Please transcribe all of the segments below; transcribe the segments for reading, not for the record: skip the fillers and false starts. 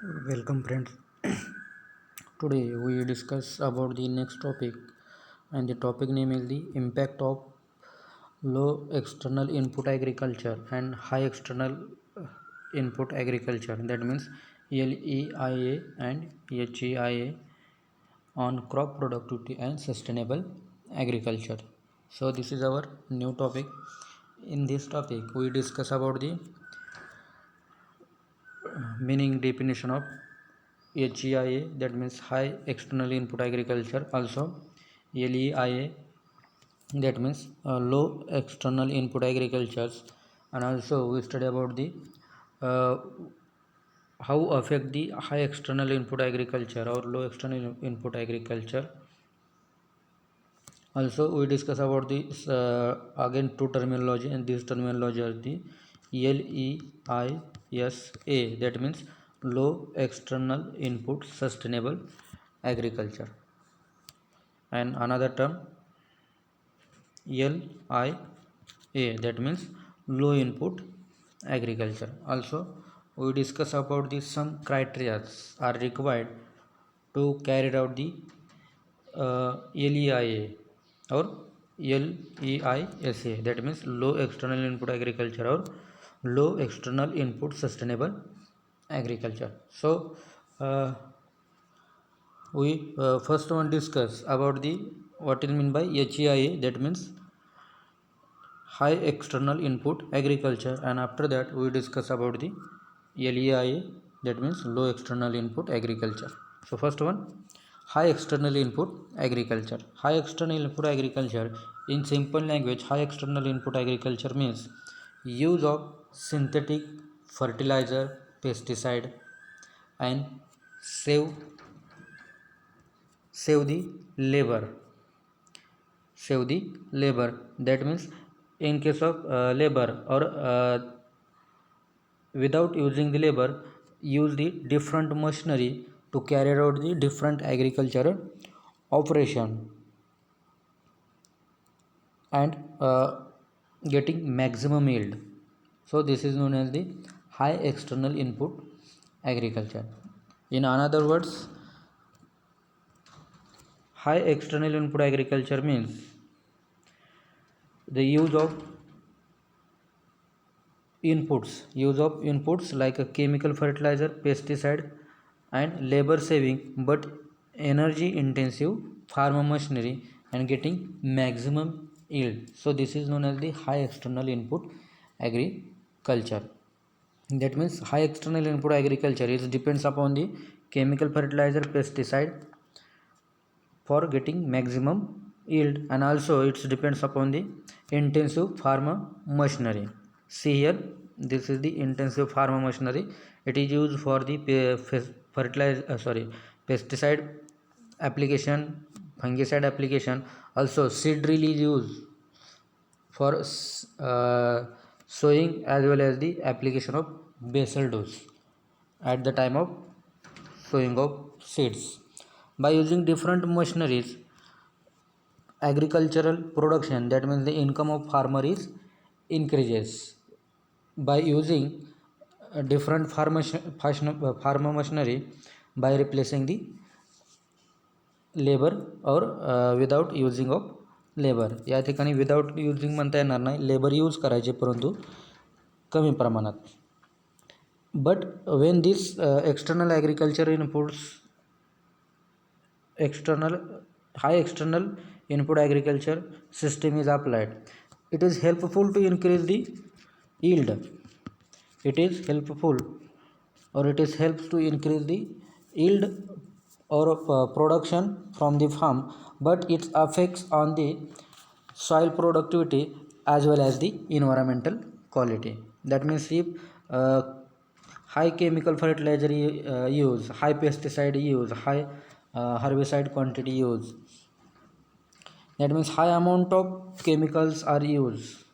Welcome friends. Today we discuss about the next topic, and the topic name is the impact of low external input agriculture and high external input agriculture, that means LEIA and HEIA, on crop productivity and sustainable agriculture. So this is our new topic. In this topic we discuss about the meaning definition of HEIA, that means high external input agriculture, also LEIA, that means low external input agricultures, and also we study about the uh, how affect the high external input agriculture or low external input agriculture. Also we discuss about the again two terminology, and this terminology are the LEISA, that means low external input sustainable agriculture, and another term LIA, that means low input agriculture. Also we discuss about the some criteria are required to carry out the LEIA or LEISA, that means low external input agriculture or low external input sustainable agriculture. So we first one discuss about the what it mean by HEIA, that means high external input agriculture, and after that we discuss about the LEIA, that means low external input agriculture. So first one, high external input agriculture. High external input agriculture, in simple language, high external input agriculture means use of synthetic fertilizer, pesticide, and save save the labor save the labor, that means in case of labor or without using the labor, use the different machinery to carry out the different agricultural operation, and getting maximum yield. So this is known as the high external input agriculture. In another words, high external input agriculture means the use of inputs like a chemical fertilizer, pesticide, and labor saving but energy intensive farm machinery, and getting maximum yield. So this is known as the high external input agriculture. That means high external input agriculture is depends upon the chemical fertilizer, pesticide for getting maximum yield, and also it depends upon the intensive farm machinery. See here, this is the intensive farm machinery. It is used for the pesticide application, fungicide application. Also seed drill is used for sowing as well as the application of basal dose at the time of sowing of seeds. By using different machineries, agricultural production, that means the income of farmer is increases. By using different farmer machinery, by replacing the labour और without using of labour, या ठिकाणी without using म्हणता येणार नाही, labour use करायचे परंतु कमी प्रमाणात. But when this external agriculture inputs external high external input agriculture system is applied, it is helpful to increase the yield. It is helpful, or it is helps to increase the yield or production from the farm, but it affects on the soil productivity as well as the environmental quality. That means if uh, high chemical fertilizer use, high pesticide use, high herbicide quantity use, that means high amount of chemicals are used,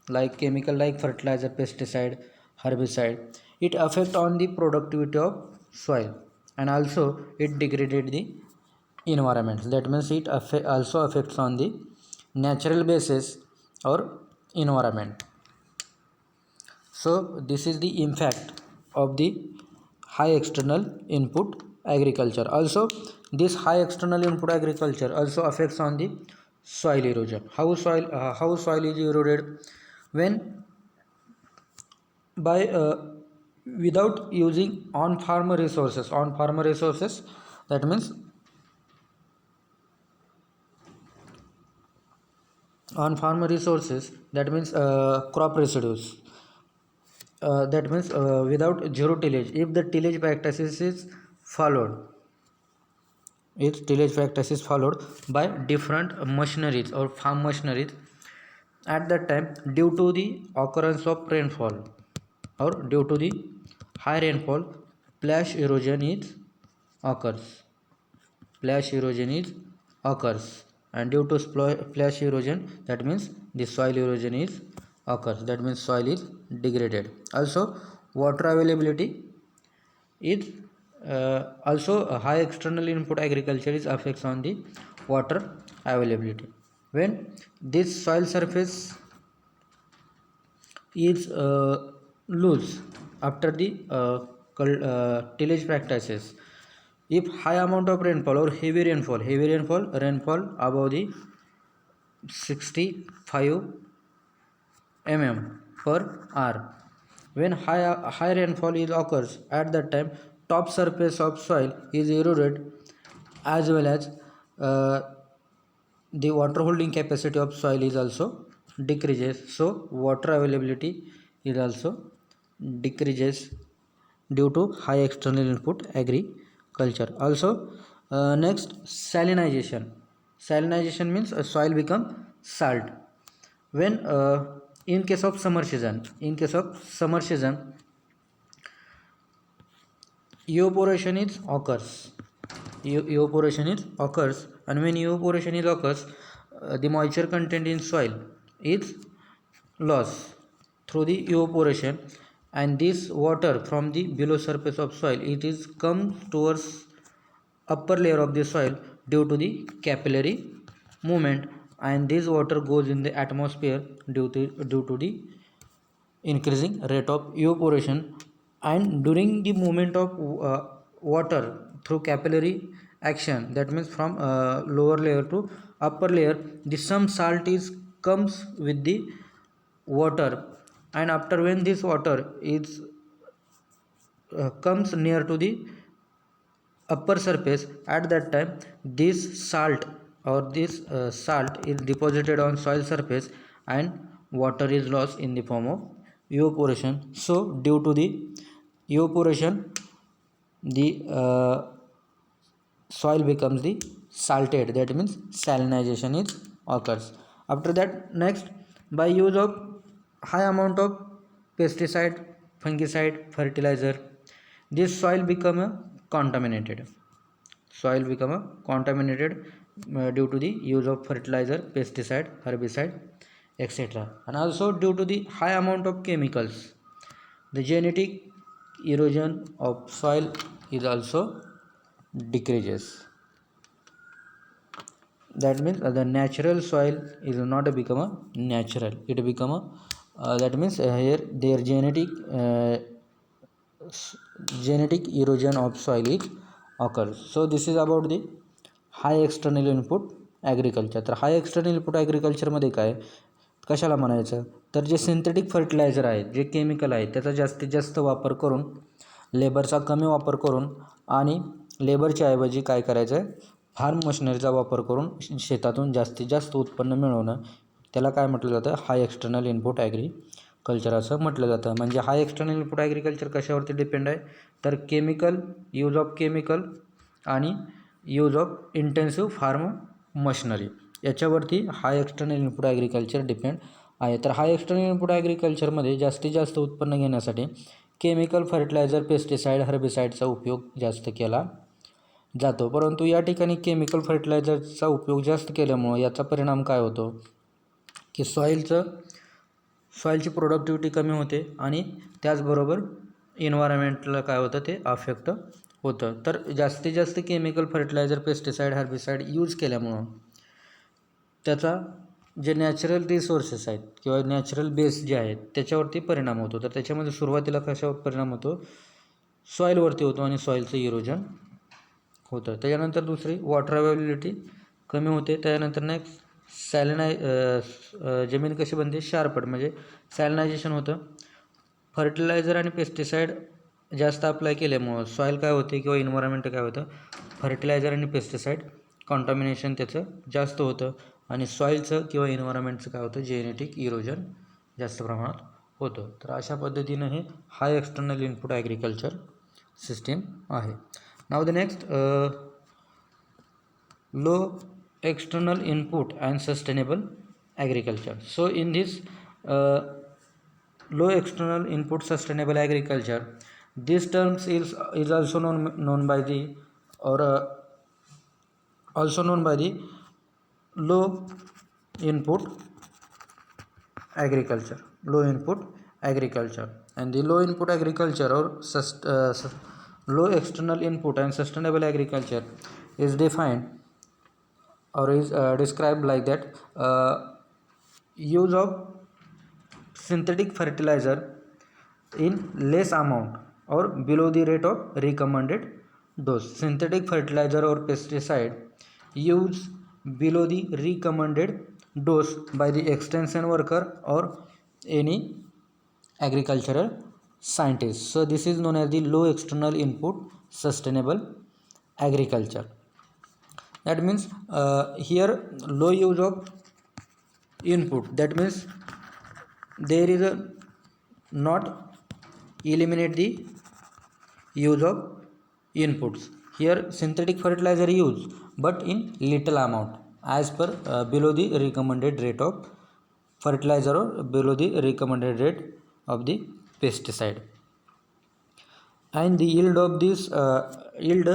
like chemical like fertilizer, pesticide, herbicide, it affect on the productivity of soil, and also it degraded the environment. That means it also affects on the natural basis or environment. So this is the impact of the high external input agriculture. Also this high external input agriculture also affects on the soil erosion. How soil is eroded? When by without using on farm resources. That means on farm resources, that means crop residues, that means without zero tillage. If the tillage practices is followed, if tillage practice is followed by different machineries or farm machineries, at that time, due to the occurrence of rainfall or due to the high rainfall, flash erosion is occurs. Flash erosion is occurs, and due to flash erosion, that means the soil erosion is occurs. That means soil is degraded. Also, water availability is also a high external input agriculture is affects on the water availability. When this soil surface is loose after the tillage practices, if high amount of rainfall or heavy rainfall above the 65 mm per hour, when high rainfall is occurs, at that time top surface of soil is eroded, as well as uh, the water holding capacity of soil is also decreases. So water availability is also decreases due to high external input agriculture. Also next, salinization means a soil become salt. When in case of summer season, evaporation is occurs. Evaporation is occurs, and when evaporation is occurs, the moisture content in soil is lost through the evaporation, and this water from the below surface of soil, it is come towards upper layer of the soil due to the capillary movement, and this water goes in the atmosphere due to the increasing rate of evaporation. And during the movement of water through capillary action, that means from lower layer to upper layer, the some salt is comes with the water, and after when this water is comes near to the upper surface, at that time this salt salt is deposited on soil surface, and water is lost in the form of evaporation. So due to the evaporation, the soil becomes the salted. That means salinization is occurs. After that, next, by use of high amount of pesticide, fungicide, fertilizer, this soil become a contaminated. Due to the use of fertilizer, pesticide, herbicide, etc. And also due to the high amount of chemicals, the genetic erosion of soil is also decreases. That means the natural soil is not become a natural, it become a that means here their genetic erosion of soil is occurs. So this is about the high external input agriculture. तर हाय external input ॲग्रिकल्चरमध्ये काय कशाला म्हणायचं, तर जे synthetic fertiliser आहेत, जे chemical आहेत, त्याचा जास्तीत जास्त वापर करून, लेबरचा कमी वापर करून, आणि लेबरच्या ऐवजी काय करायचं आहे, फार्म मशिनरीचा वापर करून शेतातून जास्तीत जास्त उत्पन्न मिळवणं, त्याला काय म्हटलं जातं, हाय एक्सटर्नल इनपुट ॲग्रिकल्चर असं म्हटलं जातं. म्हणजे हाय एक्सटर्नल इनपुट ॲग्रिकल्चर कशावरती डिपेंड आहे, तर यूज ऑफ केमिकल आणि use of intensive farm machinery, याच्यावरती high external input agriculture depend आहे. तर हाय एक्सटर्नल इनपुट ॲग्रिकल्चरमध्ये जास्तीत जास्त उत्पन्न घेण्यासाठी केमिकल, फर्टिलायझर, पेस्टिसाईड, हर्बिसाईडचा उपयोग जास्त केला जातो. परंतु या ठिकाणी केमिकल फर्टिलायझरचा उपयोग जास्त केल्यामुळं याचा परिणाम काय होतो, की सॉईलची प्रोडक्टिव्हिटी कमी होते, आणि त्याचबरोबर एन्व्हायरमेंटला काय होतं, ते अफेक्ट होतं. तर जास्तीत जास्त केमिकल, फर्टिलायझर, पेस्टिसाईड, हर्बिसाईड यूज केल्यामुळं त्याचा जे नॅचरल रिसोर्सेस आहेत किंवा नॅचरल बेस जे आहेत त्याच्यावरती परिणाम होतो. तर त्याच्यामध्ये सुरुवातीला कशावर परिणाम होतो, सॉईलवरती होतो आणि सॉईलचं इरोजन होतं. त्याच्यानंतर दुसरी वॉटर अवेलेबिलिटी कमी होते. त्याच्यानंतर नेक्स्ट जमीन कशी बनते, शार्पट म्हणजे सॅलिनायझेशन होतं. फर्टिलायझर आणि पेस्टिसाईड जास्त अप्लाय केल्यामुळं सॉईल काय होते किंवा इन्व्हायरमेंट काय होतं, फर्टिलायझर आणि पेस्टिसाईड कॉन्टॅमिनेशन त्याचं जास्त होतं आणि सॉईलचं किंवा इन्व्हायरमेंटचं काय होतं, जेनेटिक इरोजन जास्त प्रमाणात होतं. तर अशा पद्धतीनं हे हाय एक्सटर्नल इनपुट ॲग्रिकल्चर सिस्टीम आहे. नाव the next low external input and sustainable agriculture. So in this low external input sustainable agriculture, this terms is also known by the or also known by the low input agriculture, low input agriculture. And the low input agriculture or low external input and sustainable agriculture is defined or is described like that: use of synthetic fertilizer in less amount or below the rate of recommended dose. Synthetic fertilizer or pesticide use below the recommended dose by the extension worker or any agricultural scientist. So this is known as the low external input sustainable agriculture. That means here low use of input, that means there is a not eliminate the use of inputs. Here synthetic fertilizer use but in little amount as per below the recommended rate of fertilizer or below the recommended rate of the pesticide. And the yield of this yield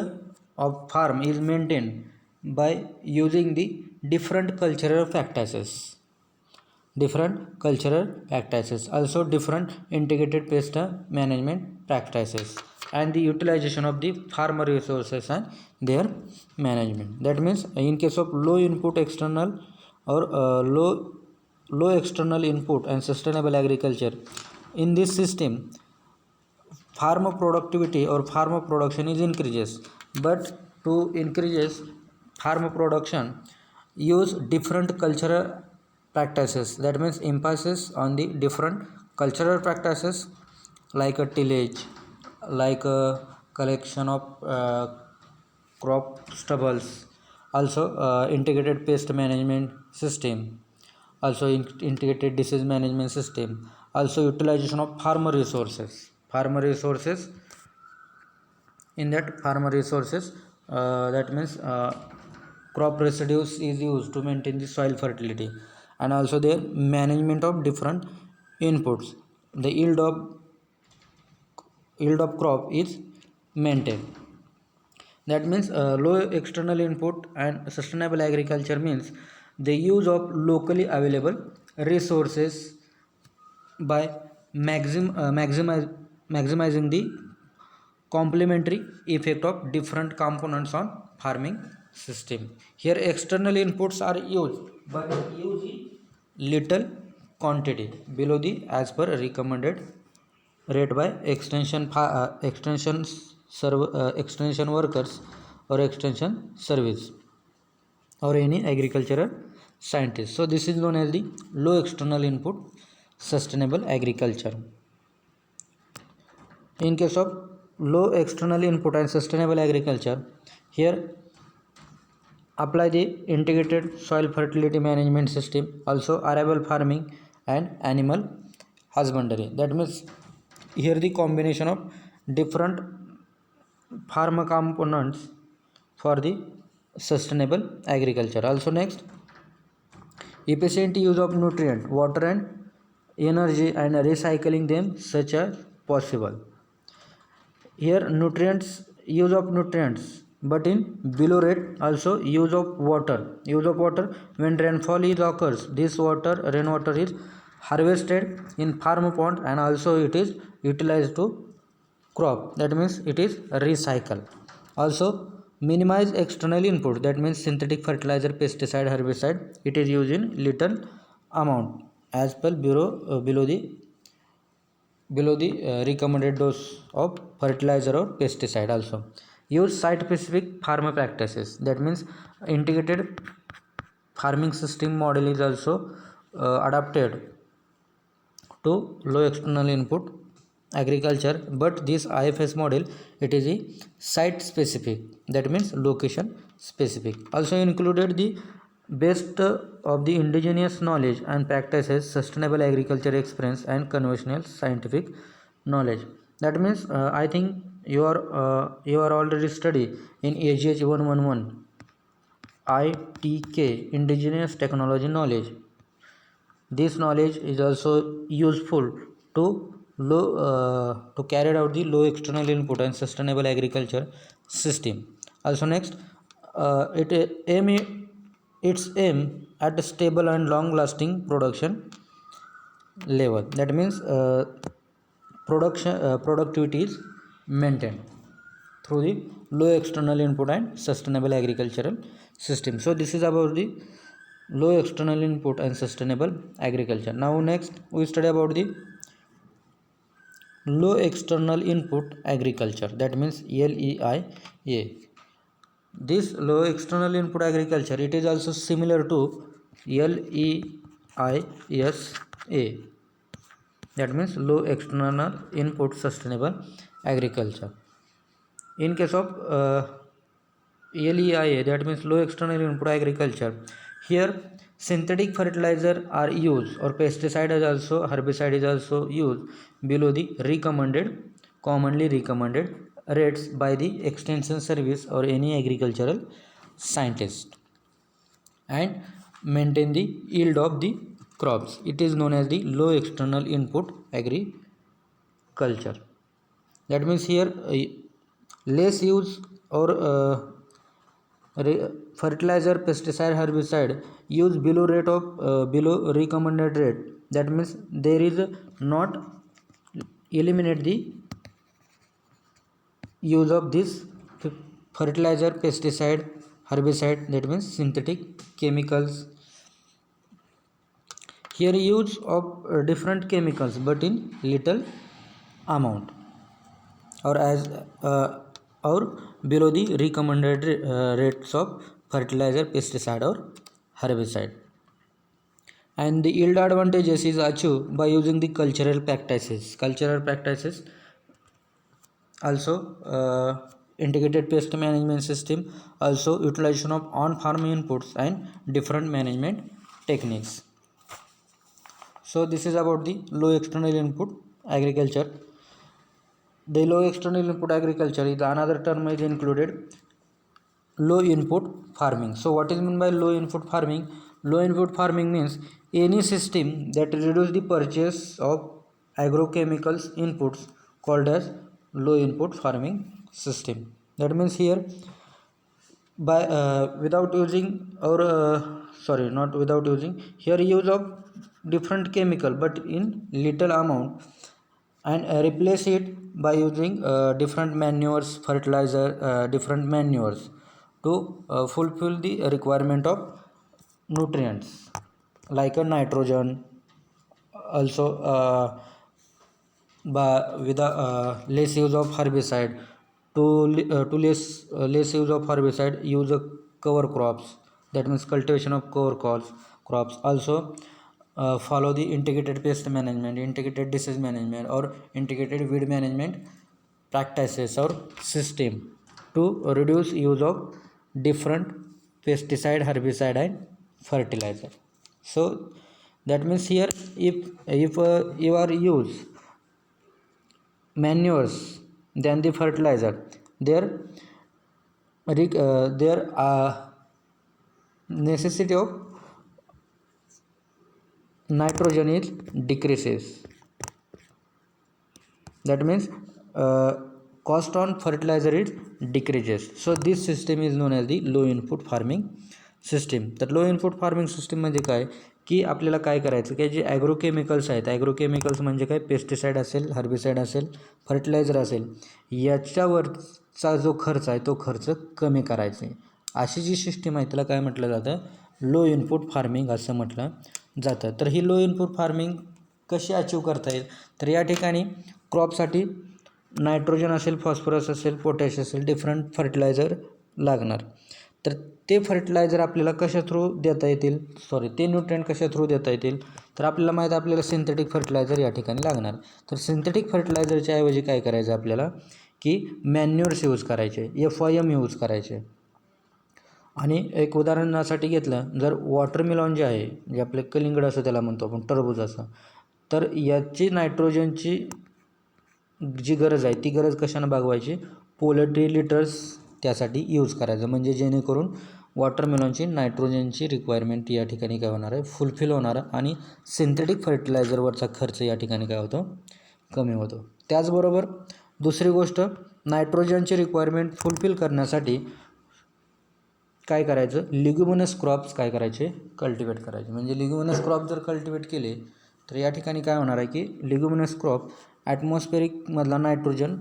of farm is maintained by using the different cultural practices, also different integrated pest management practices, and the utilization of the farmer resources and their management. That means in case of low input external or low external input and sustainable agriculture, in this system farm productivity or farm production is increases, but to increases farm production use different cultural practices. That means emphasis on the different cultural practices like a tillage, like a collection of crop stubbles, also integrated pest management system, also integrated disease management system, also utilization of farmer resources. In that farmer resources, that means crop residues is used to maintain the soil fertility, and also the management of different inputs. The yield of crop is maintained. That means low external input and sustainable agriculture means the use of locally available resources by maximizing the complementary effect of different components on farming system. Here external inputs are used but used in little quantity below the as per recommended rate by extension workers or extension service or any agricultural scientist. So this is known as the low external input sustainable agriculture. In case of low external input and sustainable agriculture, here apply the integrated soil fertility management system, also arable farming and animal husbandry. That means here the combination of different farm components for the sustainable agriculture. Also next, efficient use of nutrient, water and energy and recycling them such as possible. Here use of nutrients but in below rate. Also use of water when rainfall is occurs, this rainwater is harvested in farm pond and also it is utilized to crop. That means it is recycled. Also minimize external input, that means synthetic fertilizer, pesticide, herbicide, it is used in little amount as per below the below the recommended dose of fertilizer or pesticide. Also use site specific farmer practices, that means integrated farming system model is also adapted to low external input agriculture, but this IFS model, it is a site specific, that means location specific. Also included the best of the indigenous knowledge and practices, sustainable agriculture experience and conventional scientific knowledge. That means I think you are already study in AGH 111 ITK, indigenous technology knowledge. This knowledge is also useful to to carry out the low external input and sustainable agriculture system. Also next, its aim at a stable and long lasting production level. That means productivity is maintained through the low external input and sustainable agricultural system. So this is about the low external input and sustainable agriculture. Now next we study about the low external input agriculture, that means LEIA. This low external input agriculture, it is also similar to LEISA, that means low external input sustainable agriculture. In case of LEIA, that means low external input agriculture, here synthetic fertilizer are used or pesticide is also, herbicide is also used below the commonly recommended rates by the extension service or any agricultural scientist, and maintain the yield of the crops. It is known as the low external input agriculture. That means here less use or fertilizer, pesticide, herbicide use below rate of below recommended rate. That means there is not eliminate the use of this fertilizer, pesticide, herbicide, that means synthetic chemicals. Here use of different chemicals but in little amount, or as or below the recommended rates of fertilizer, pesticide or herbicide. And the yield advantages is achieved by using the cultural practices. Also integrated pest management system, also utilization of on-farm inputs and different management techniques. So this is about the low external input agriculture. The low external input agriculture is another term is included low input farming. So what is meant by low input farming? Low input farming means any system that reduce the purchase of agrochemicals inputs called as low input farming system. That means here by without using or sorry, not without using, here use of different chemical but in little amount, and replace it by using different manures, fertilizer, different manures to fulfill the requirement of nutrients like a nitrogen. Also with a less use of herbicide, to less use of herbicide, use of cover crops, that means cultivation of cover crops. Also follow the integrated pest management, integrated disease management or integrated weed management practices or system to reduce use of different pesticide, herbicide and fertilizer. So that means here if you are use manures than the fertilizer, there necessity of nitrogen is decreases. That means cost on fertilizer is decreases. So this system is known as the low input farming system. तर लो input farming system म्हणजे काय की आपल्याला काय करायचं की जे ॲग्रोकेमिकल्स आहेत, ॲग्रोकेमिकल्स म्हणजे काय, पेस्टिसाईड असेल, हर्बिसाईड असेल, फर्टिलायझर असेल, याच्यावरचा जो खर्च आहे तो खर्च कमी करायचा आहे. अशी जी सिस्टीम आहे त्याला काय म्हटलं जातं, लो इनपुट फार्मिंग असं म्हटलं जातं. तर ही लो इनपुट फार्मिंग कशी अचीव करता येईल, तर या ठिकाणी क्रॉपसाठी नायट्रोजन असेल, फॉस्फरस असेल, पोटॅश असेल, डिफरंट फर्टिलायझर लागणार. तर ते फर्टिलायझर आपल्याला कशा थ्रू देता येतील, ते न्यूट्रिएंट कशा थ्रू देता येतील, तर आपल्याला माहीत आहे आपल्याला सिंथेटिक फर्टिलायझर या ठिकाणी लागणार. तर सिंथेटिक फर्टिलायझरच्या ऐवजी काय करायचं आपल्याला, की मॅन्युअर्स यूज करायचे, FIM यूज करायचे. आणि एक उदाहरणासाठी घेतलं, जर वॉटरमेलॉन जे आहे, जे आपले कलिंगड असं त्याला म्हणतो आपण, टरबूज असं, तर याची नायट्रोजनची जी गरज आहे ती गरज कशानं भागवायची, पोल्ट्री लिटर्स त्यासाठी यूज करायचं, म्हणजे जेणेकरून वॉटरमेलॉनची नायट्रोजनची रिक्वायरमेंट या ठिकाणी काय होणार आहे, फुलफिल होणार आणि सिंथेटिक फर्टिलायझरवरचा खर्च या ठिकाणी काय होतो, कमी होतो. त्याचबरोबर दुसरी गोष्ट, नायट्रोजनची रिक्वायरमेंट फुलफिल करण्यासाठी काय करायचं, लिग्युमिनस क्रॉप्स काय करायचे, कल्टिवेट करायचे. म्हणजे लिग्युमिनस क्रॉप जर कल्टिवेट केले तर या ठिकाणी काय होणार आहे, की लिग्युमिनस क्रॉप ॲटमॉस्फेरिकमधला नायट्रोजन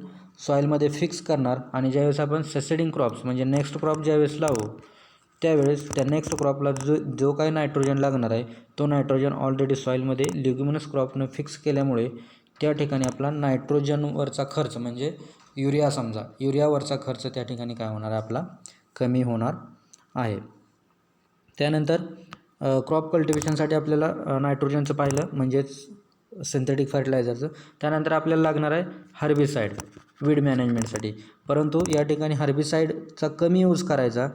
सॉईलमध्ये फिक्स करणार आणि ज्यावेळेस आपण ससेडिंग क्रॉप्स म्हणजे नेक्स्ट क्रॉप ज्यावेळेस लावू त्यावेळेस त्या नेक्स्ट क्रॉपला जो काही नायट्रोजन लागणार आहे तो नायट्रोजन ऑलरेडी सॉईलमध्ये लिग्युमिनस क्रॉपनं फिक्स केल्यामुळे त्या ठिकाणी आपला नायट्रोजनवरचा खर्च म्हणजे युरिया, समजा युरियावरचा खर्च त्या ठिकाणी काय होणार आहे, आपला कमी होणार आहे. त्यानंतर क्रॉप कल्टिवेशनसाठी आपल्याला नायट्रोजनचं पाहिलं म्हणजेच सिंथेटिक फर्टिलायझरचं. त्यानंतर आपल्याला लागणार आहे हर्बिसाईड वीड मॅनेजमेंटसाठी. परंतु या ठिकाणी हर्बिसाईडचा कमी यूज करायचा,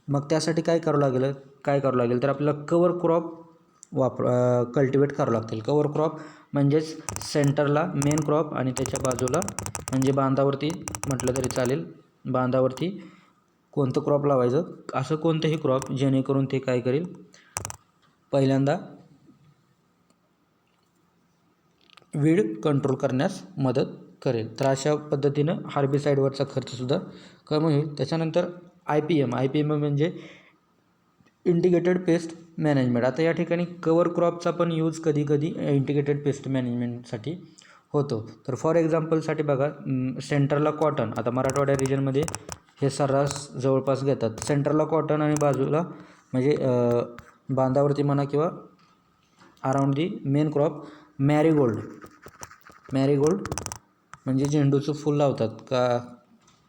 मग त्यासाठी काय करावं लागेल तर आपल्याला कवर क्रॉप कल्टिवेट करावं लागतील. कवर क्रॉप म्हणजेच सेंटरला मेन क्रॉप आणि त्याच्या बाजूला म्हणजे बांधावरती म्हटलं तरी चालेल, बांधावरती कोणतं क्रॉप लावायचं, असं कोणतंही क्रॉप जेणेकरून ते काय करेल, पहिल्यांदा वीड कंट्रोल करण्यास मदत करेल. तर अशा पद्धतीनं हार्बिसाईडवरचा खर्चसुद्धा कमी होईल. त्याच्यानंतर IPM म्हणजे इंटिग्रेटेड पेस्ट मॅनेजमेंट. आता या ठिकाणी कवर क्रॉपचा पण यूज कधी इंटिग्रेटेड पेस्ट मॅनेजमेंटसाठी होतो. तर फॉर एक्झाम्पलसाठी बघा, सेंटरला कॉटन, आता मराठवाड्या रिजनमध्ये हे सर्रास जवळपास घेतात. सेंटरला कॉटन आणि बाजूला म्हणजे बांधावरती म्हणा किंवा around the main crop Marigold म्हणजे झेंडूचं फूल लावतात का,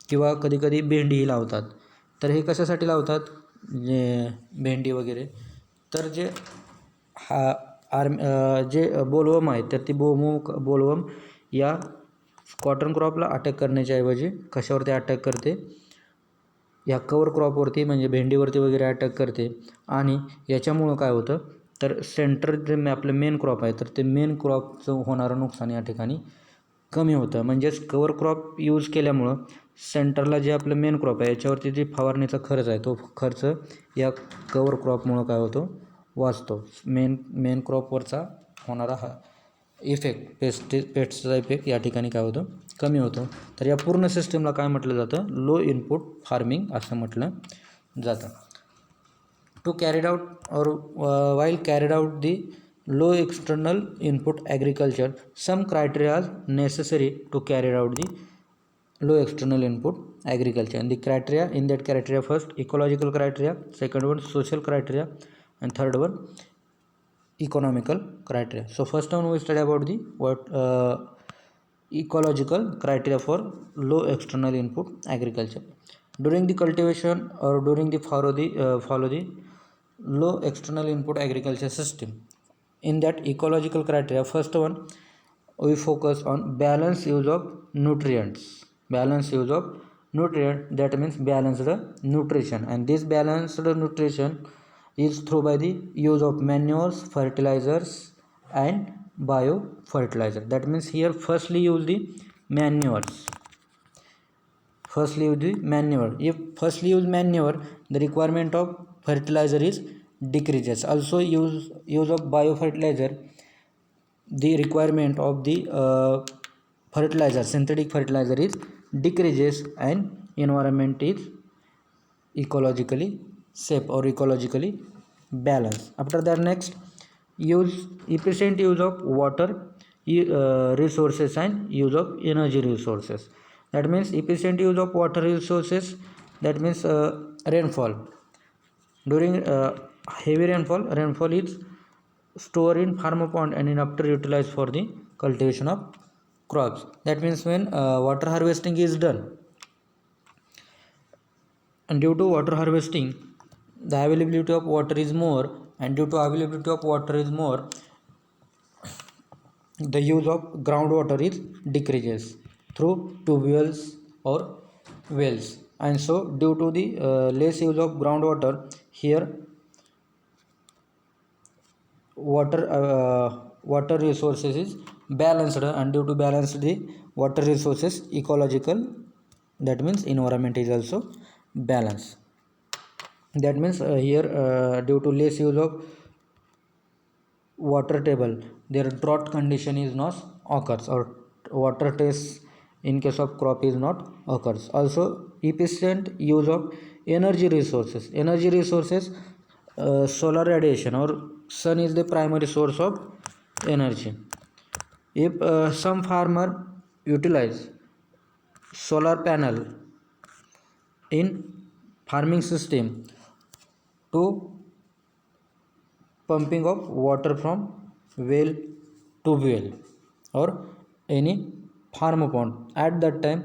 किंवा कधीकधी भेंडीही लावतात. तर हे कशासाठी लावतात, जे भेंडी वगैरे, तर जे जे बोलवर्म आहेत तर ती बोलवर्म या कॉटन क्रॉपला अटॅक करण्याच्या ऐवजी कशावरती अटॅक करते, या कवर क्रॉपवरती म्हणजे भेंडीवरती वगैरे अटॅक करते. आणि याच्यामुळं काय होतं, तर सेंटर जे आपलं मेन क्रॉप आहे तर ते मेन क्रॉपचं होणारं नुकसान या ठिकाणी कमी होतं. म्हणजेच कवर क्रॉप यूज केल्यामुळं सेंटरला जे आपलं मेन क्रॉप आहे याच्यावरती जे फवारणीचा खर्च आहे तो खर्च या कवर क्रॉपमुळं काय होतो, वाचतो. मेन क्रॉपवरचा होणारा हा इफेक्ट, पेस्टचा इफेक्ट या ठिकाणी काय होतं, कमी होतो. तर या पूर्ण सिस्टमला काय म्हटलं जातं, लो इनपुट फार्मिंग असं म्हटलं जातं. टू कॅरीड आउट और while carried out the low external input agriculture, some criteria are necessary to carry out the low external input agriculture. And the criteria, in that criteria, first ecological criteria, second one social criteria, and third one economical criteria. So first one we study about the ecological criteria for low external input agriculture. During the cultivation or during the follow the low external input agriculture system. In that ecological criteria, first one we focus on balanced use of nutrients. That means balanced nutrition, and this balanced nutrition is through by the use of manures, fertilizers and biofertilizer. That means here firstly use the manures. If firstly use manure, the requirement of fertilizer is decreases. Also use of biofertilizer, the requirement of the fertilizer, synthetic fertilizer is decreases, and environment is ecologically safe or ecologically balanced. After that, next efficient use of water resources and use of energy resources. That means efficient use of water resources, that means rainfall. During heavy rainfall is store in farm pond and in after utilized for the cultivation of crops. That means when water harvesting is done, and due to water harvesting the availability of water is more, and due to availability of water is more, the use of groundwater is decreases through tubules or wells. And so due to the less use of groundwater, here water resources is balanced, and due to balance the water resources, ecological, that means environment is also balanced. That means here due to less use of water table, their drought condition is not occurs, or water test in case of crop is not occurs. Also efficient use of energy resources, solar radiation or sun is the primary source of energy. If some farmer utilize solar panel in farming system to pumping of water from well to well or any farm pond, at that time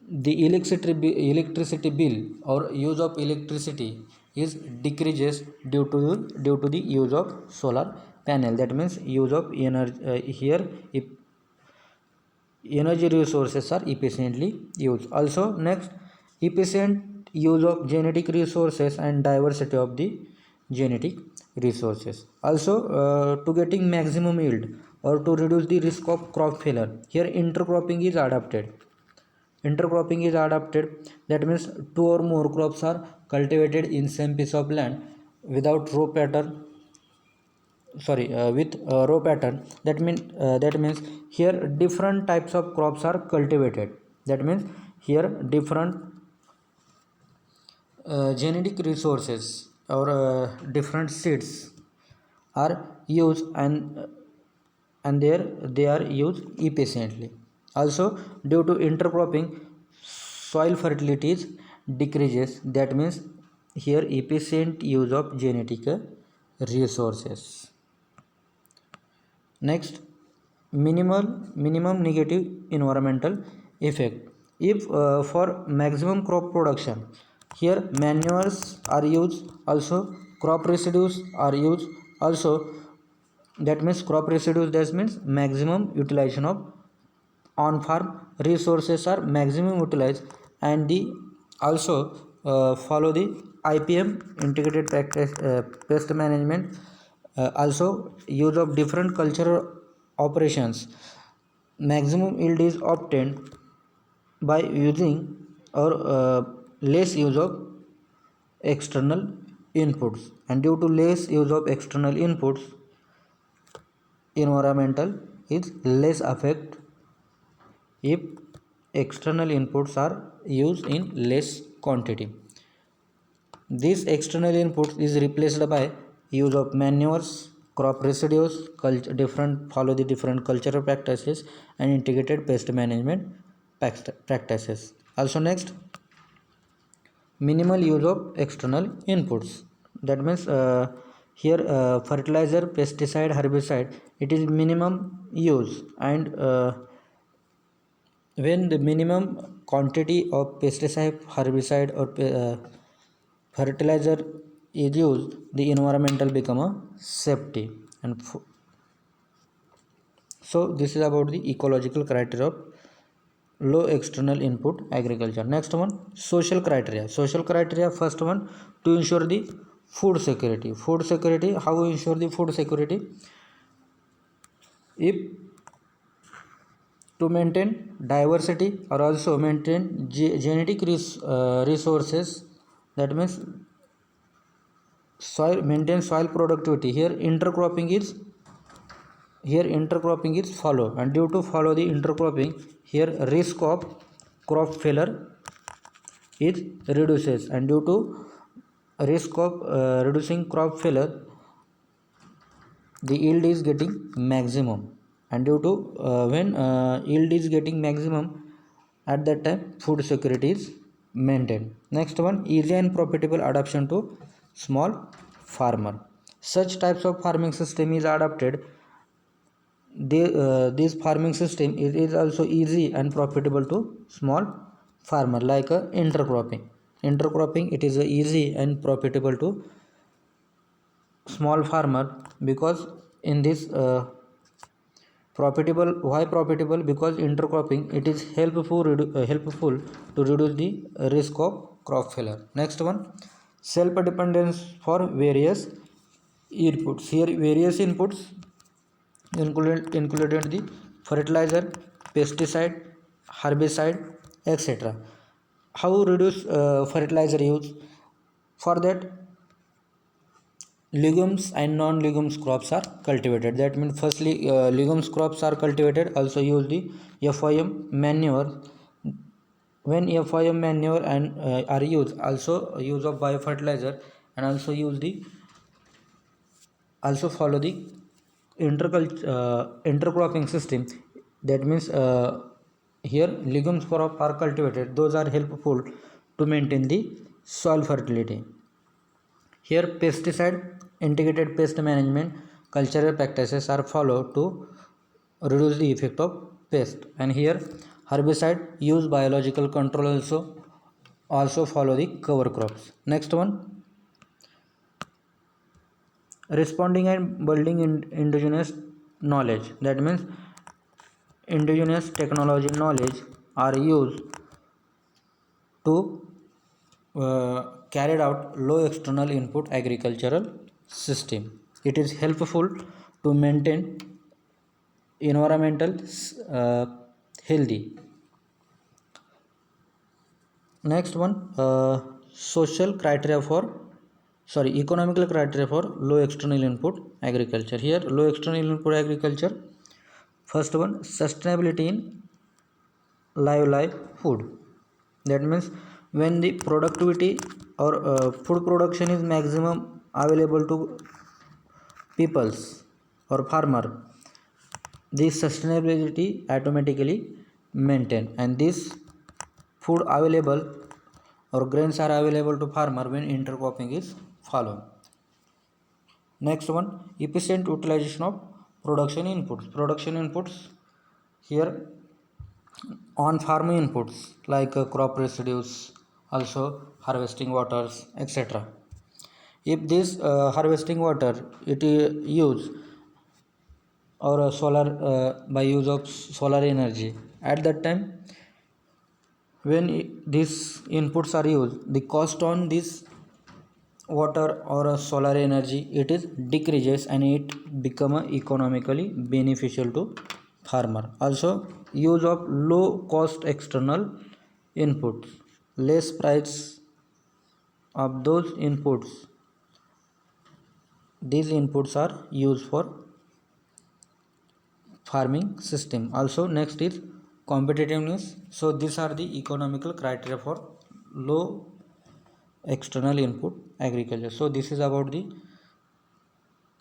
the electricity bill or use of electricity is decreases due to the use of solar panel. That means use of energy, here if energy resources are efficiently used. Also next, efficient use of genetic resources and diversity of the genetic resources. Also to getting maximum yield or to reduce the risk of crop failure, here intercropping is adapted. That means two or more crops are cultivated in same piece of land without row pattern, with row pattern. That means here different types of crops are cultivated. That means here different genetic resources or different seeds are used, and there they are used efficiently. Also due to intercropping, soil fertility decreases. That means here efficient use of genetic resources. Next, minimum negative environmental effect. If for maximum crop production, here manures are used, also crop residues are used. Also that means crop residues, that means maximum utilization of on farm resources are maximum utilized, and the also follow the IPM, integrated practice pest management. Also use of different cultural operations, maximum yield is obtained by using or less use of external inputs. And due to less use of external inputs, environmental is less affect if external inputs are used in less quantity. This external input is replaced by use of manures, crop residues, follow the different cultural practices, and integrated pest management practices. Also next, minimal use of external inputs. That means here fertilizer, pesticide, herbicide, it is minimum use, and when the minimum quantity of pesticide, herbicide or fertilizer is used, the environmental become a safety. And so this is about the ecological criteria of low external input agriculture. Next one, social criteria. First one, to ensure the food security. How we ensure the food security? If to maintain diversity or also maintain genetic resources, that means maintain soil productivity, here intercropping is follow, and due to follow the intercropping, here risk of crop failure is reduces, and due to risk of reducing crop failure, the yield is getting maximum, and due to when yield is getting maximum, at that time food security is maintained. Next one, easy and profitable adoption to small farmer. such types of farming system is adopted, this farming system is also easy and profitable to small farmer, like intercropping it is easy and profitable to small farmer, because in this profitable, why profitable, because intercropping it is helpful to reduce the risk of crop failure. Next one, self dependence for various inputs. Here various inputs included the fertilizer, pesticide, herbicide, etc. How reduce fertilizer use? For that, legumes and non-legumes crops are cultivated. That means firstly legumes crops are cultivated. Also use the FIM manure. When FIM manure and are used, also use of biofertilizer, and also follow the intercropping system. That means here legumes crop are cultivated, those are helpful to maintain the soil fertility. Here pesticide, integrated pest management, cultural practices are followed to reduce the effect of pest. And here herbicide, use biological control, also follow the cover crops. Next one, responding and building indigenous knowledge. That means indigenous technology knowledge are used to carried out low external input agricultural system. It is helpful to maintain environmental healthy. Next one, economical criteria for low external input agriculture. Here low external input agriculture, first one, sustainability in livelihood. That means when the productivity or food production is maximum available to peoples or farmer, this sustainability automatically maintain, and this food available or grains are available to farmer when intercropping is followed. Next one, efficient utilization of production inputs. Here on farm inputs like crop residues, also harvesting waters, etc. If this harvesting water it is used, or solar by use of solar energy, at that time when these inputs are used, the cost on this water or solar energy it is decreases, and it become economically beneficial to farmer. Also use of low cost external inputs, less price of those inputs, these inputs are used for farming system. Also next is competitiveness. So these are the economical criteria for low external input agriculture. So this is about the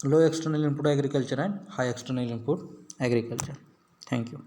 low external input agriculture and high external input agriculture. Thank you.